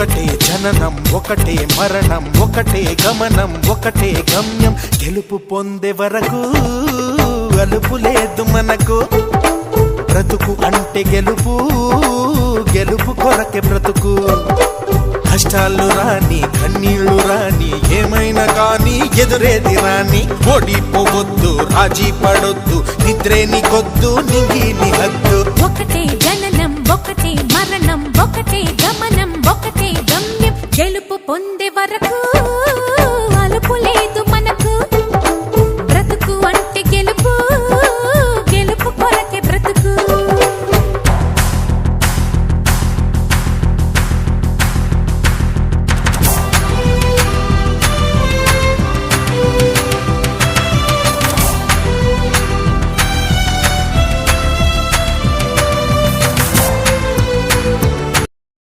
ఒకటే జననం ఒకటే మరణం ఒకటే గమనం ఒకటే గమ్యం గెలుపు పొందే వరకు అలుపు లేదు మనకు బ్రతుకు అంటే గెలుపు గెలుపు కొరకే బ్రతుకు కష్టాలు రాని కన్నీళ్లు రాని ఏమైనా కానీ ఎదురేది రాని ఓడిపోవద్దు రాజీ పడొద్దు నిద్రే నీకొద్దు నింగి నీ హద్దు ఒకటే జననం ఒకటే మరణం ఒకటే గమనం ఒకటే గమ్యం గెలుపు పొందే వరకు